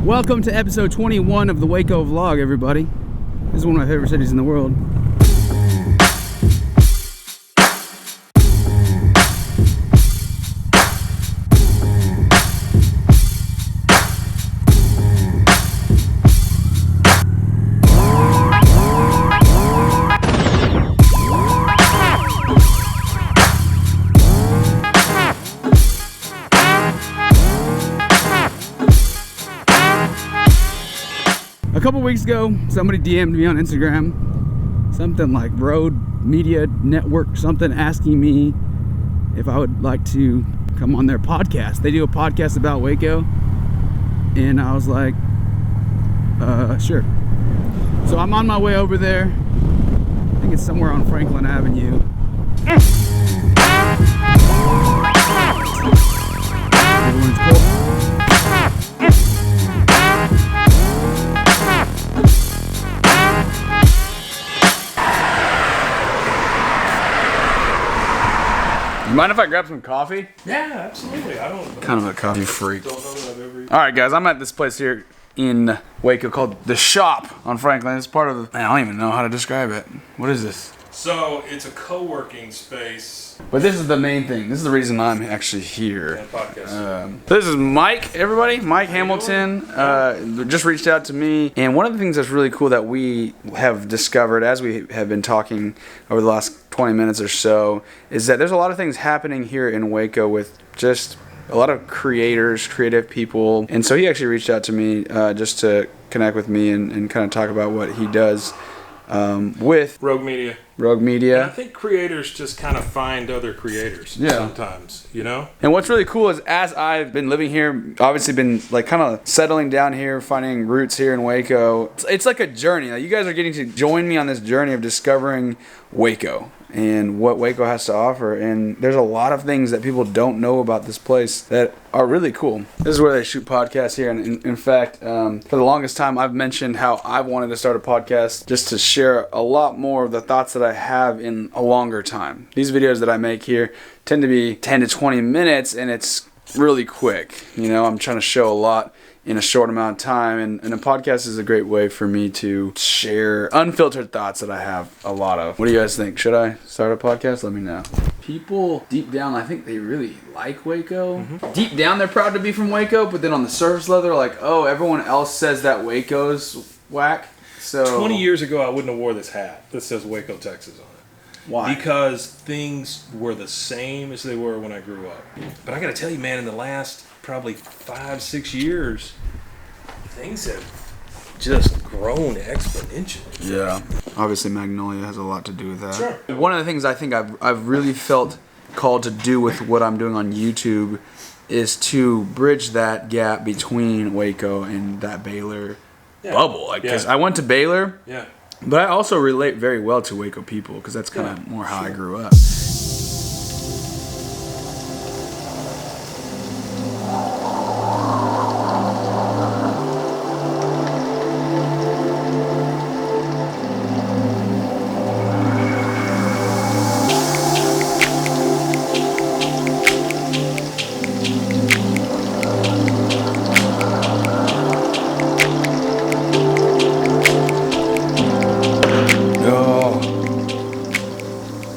Welcome to episode 21 of the Waco vlog, everybody. This is one of my favorite cities in the world. A couple weeks ago, somebody DM'd me on Instagram, something like Road Media Network, something asking me if I would like to come on their podcast. They do a podcast about Waco, and I was like, sure. So I'm on my way over there. I think it's somewhere on Franklin Avenue. Everyone's cool. Mind if I grab some coffee? Yeah, absolutely. I don't. Kind of a coffee freak. Don't know that I've ever. All right, guys, I'm at this place here in Waco called The Shop on Franklin. It's part of the, I don't even know how to describe it. What is this? So it's a co-working space. But this is the main thing. This is the reason I'm actually here. And podcast. This is Mike, everybody. Mike Hamilton just reached out to me. And one of the things that's really cool that we have discovered as we have been talking over the last 20 minutes or so is that there's a lot of things happening here in Waco with just a lot of creators, creative people. And so he actually reached out to me just to connect with me and kind of talk about what he does with Rogue Media. Rogue Media. And I think creators just kind of find other creators sometimes, you know? And what's really cool is as I've been living here, obviously been like kind of settling down here, finding roots here in Waco. It's like a journey. Like, you guys are getting to join me on this journey of discovering Waco and what Waco has to offer. And there's a lot of things that people don't know about this place that are really cool. This is where they shoot podcasts here. And in fact, for the longest time, I've mentioned how I've wanted to start a podcast just to share a lot more of the thoughts that I have in a longer time. These videos that I make here tend to be 10 to 20 minutes, and it's really quick. You know, I'm trying to show a lot in a short amount of time, and a podcast is a great way for me to share unfiltered thoughts that I have a lot of. What do you guys think? Should I start a podcast? Let me know. People deep down, I think they really like Waco. Mm-hmm. Deep down, they're proud to be from Waco, but then on the surface level, they're like, oh, everyone else says that Waco's whack. So 20 years ago, I wouldn't have wore this hat that says Waco, Texas on it. Why? Because things were the same as they were when I grew up. But I got to tell you, man, in the last probably 5-6 years, things have just grown exponentially. Yeah. Obviously, Magnolia has a lot to do with that. Sure. One of the things I think I've really felt called to do with what I'm doing on YouTube is to bridge that gap between Waco and that Baylor bubble. Because I went to Baylor, but I also relate very well to Waco people because that's kind of more how I grew up.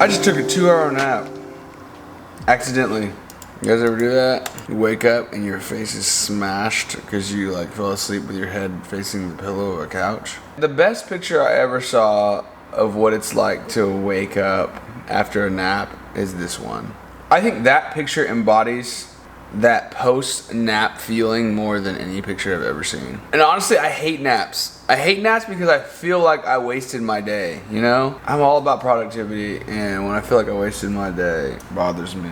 I just took a 2-hour nap. Accidentally. You guys ever do that? You wake up and your face is smashed because you like fell asleep with your head facing the pillow of a couch. The best picture I ever saw of what it's like to wake up after a nap is this one. I think that picture embodies that post-nap feeling more than any picture I've ever seen. And honestly, I hate naps. I hate naps because I feel like I wasted my day, you know? I'm all about productivity, and when I feel like I wasted my day, it bothers me.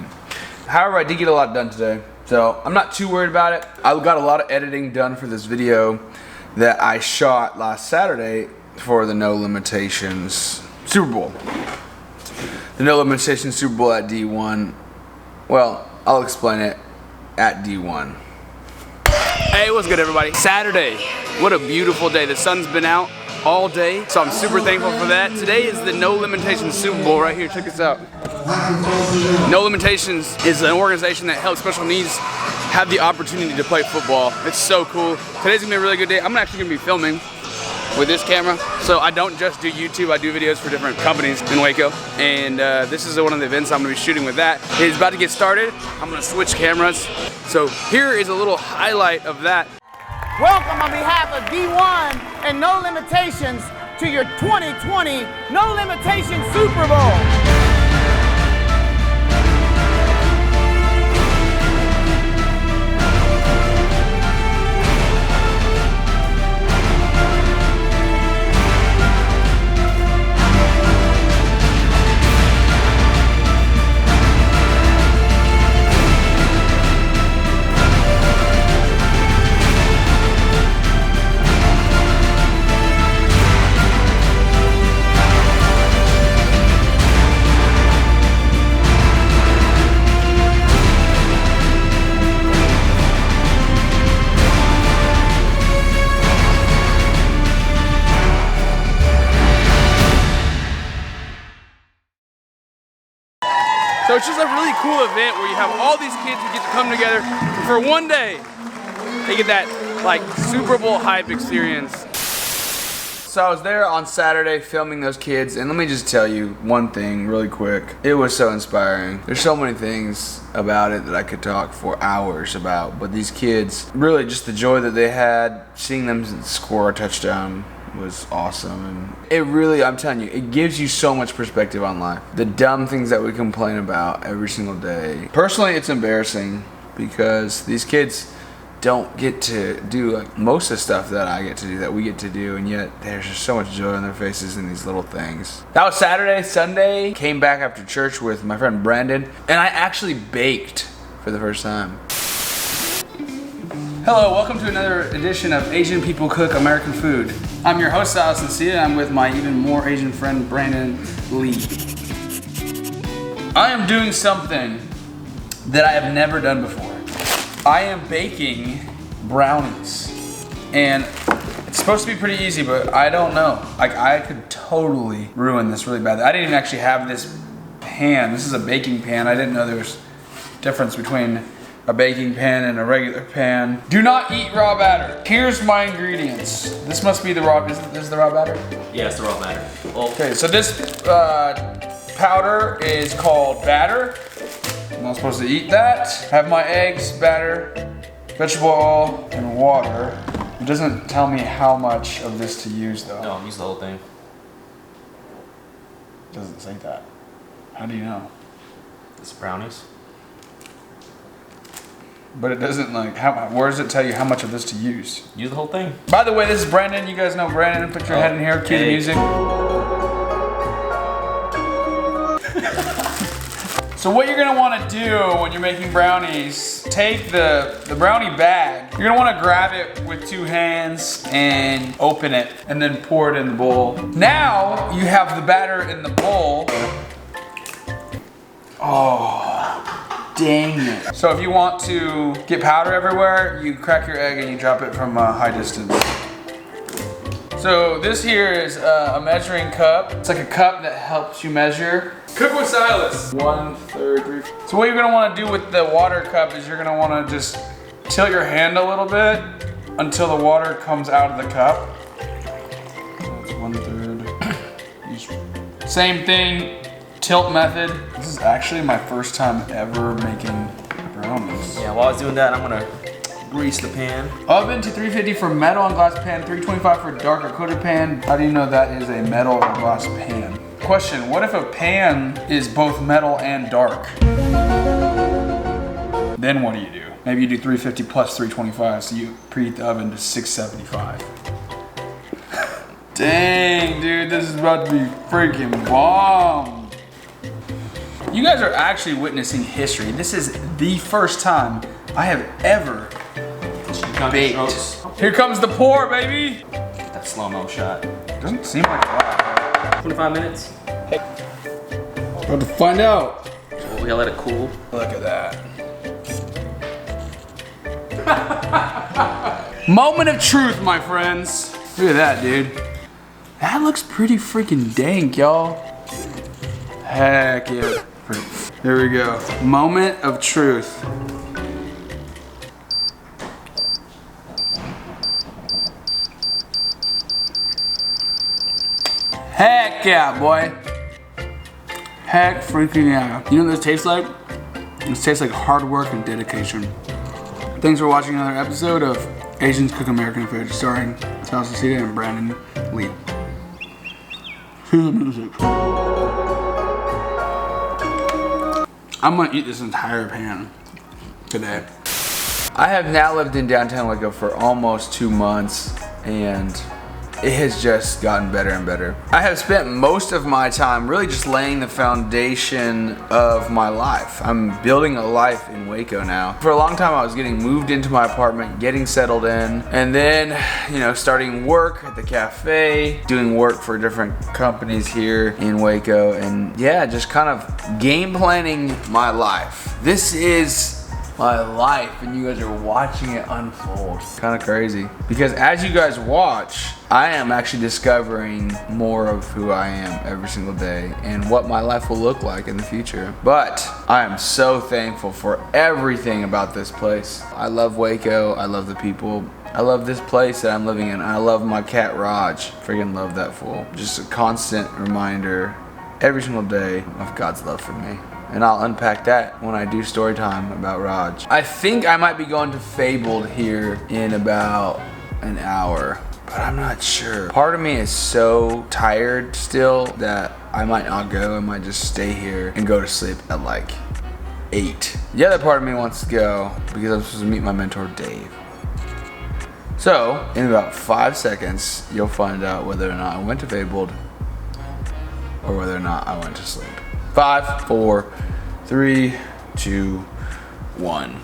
However, I did get a lot done today, so I'm not too worried about it. I got a lot of editing done for this video that I shot last Saturday for the No Limitations Super Bowl. The No Limitations Super Bowl at D1. Well, I'll explain it at D1. Hey, what's good, everybody? Saturday. What a beautiful day. The sun's been out. all day, so I'm super thankful for that. Today is the No Limitations Super Bowl right here. Check this out. No Limitations is an organization that helps special needs have the opportunity to play football. It's so cool. Today's gonna be a really good day. I'm actually gonna be filming with this camera, so I don't just do YouTube, I do videos for different companies in Waco, and this is one of the events I'm going to be shooting with that. It's about to get started. I'm going to switch cameras, so here is a little highlight of that. Welcome on behalf of D1 and No Limitations to your 2020 No Limitations Super Bowl. So it's just a really cool event where you have all these kids who get to come together and for one day. They get that like Super Bowl hype experience. So I was there on Saturday filming those kids, and let me just tell you one thing really quick. It was so inspiring. There's so many things about it that I could talk for hours about, but these kids, really just the joy that they had, seeing them score a touchdown was awesome. And it really, I'm telling you, it gives you so much perspective on life. The dumb things that we complain about every single day. Personally, it's embarrassing because these kids don't get to do like most of the stuff that I get to do, that we get to do, and yet there's just so much joy on their faces in these little things. That was Saturday. Sunday, came back after church with my friend Brandon, and I actually baked for the first time. Hello, welcome to another edition of Asian People Cook American Food. I'm your host, Silas, and I'm with my even more Asian friend, Brandon Lee. I am doing something that I have never done before. I am baking brownies, and it's supposed to be pretty easy, but I don't know. Like, I could totally ruin this really bad. I didn't even actually have this pan. This is a baking pan. I didn't know there was a difference between a baking pan and a regular pan. Do not eat raw batter. Here's my ingredients. This must be the raw, is the raw batter? Yeah, it's the raw batter. Well, Okay, so this powder is called batter. I'm not supposed to eat that. Have my eggs, batter, vegetable oil, and water. It doesn't tell me how much of this to use though. no, use the whole thing. It doesn't say that. How do you know? It's brownies. But it doesn't like, where does it tell you how much of this to use? Use the whole thing. By the way, this is Brandon. You guys know Brandon. Put your head in here, cue the hey. music. So what you're gonna wanna do when you're making brownies, take the brownie bag. You're gonna wanna grab it with two hands and open it, and then pour it in the bowl. Now you have the batter in the bowl. Oh, dang it. So if you want to get powder everywhere, you crack your egg and you drop it from a high distance. So this here is a measuring cup. It's like a cup that helps you measure. Cook with Silas. 1/3, 3. So what you're gonna wanna do with the water cup is you're gonna wanna just tilt your hand a little bit until the water comes out of the cup. That's 1/3. Same thing, tilt method. This is actually my first time ever making brownies. Yeah, while I was doing that, I'm gonna grease the pan. Oven to 350 for metal and glass pan, 325 for dark or coated pan. How do you know that is a metal or glass pan? Question, what if a pan is both metal and dark? Then what do you do? Maybe you do 350 plus 325, so you preheat the oven to 675. Dang, dude, this is about to be freaking bomb. You guys are actually witnessing history. This is the first time I have ever baked. Here comes the pour, baby. That slow-mo shot. Doesn't seem like a lot. 25 minutes. About to find out. So we gotta let it cool. Look at that. Moment of truth, my friends. Look at that, dude. That looks pretty freaking dank, y'all. Heck yeah. Here we go. Moment of truth. Heck yeah, boy. Heck freaking yeah. You know what this tastes like? This tastes like hard work and dedication. Thanks for watching another episode of Asians Cook American Food, starring Silas, Nacita, and Brandon Lee. Here's the music. I'm gonna eat this entire pan today. I have now lived in downtown Waco for almost 2 months, and it has just gotten better and better. I have spent most of my time really just laying the foundation of my life. I'm building a life in Waco now. For a long time I was getting moved into my apartment, getting settled in, and then, you know, starting work at the cafe, doing work for different companies here in Waco, and yeah, just kind of game planning my life. This is my life, and you guys are watching it unfold. Kind of crazy, because as you guys watch, I am actually discovering more of who I am every single day and what my life will look like in the future. But I am so thankful for everything about this place. I love Waco, I love the people, I love this place that I'm living in. I love my cat Raj. Freaking love that fool. Just a constant reminder every single day of God's love for me. And I'll unpack that when I do story time about Raj. I think I might be going to Fabled here in about an hour, but I'm not sure. Part of me is so tired still that I might not go. I might just stay here and go to sleep at like 8. The other part of me wants to go because I'm supposed to meet my mentor Dave. So in about 5 seconds, you'll find out whether or not I went to Fabled or whether or not I went to sleep. 5, 4, 3, 2, 1.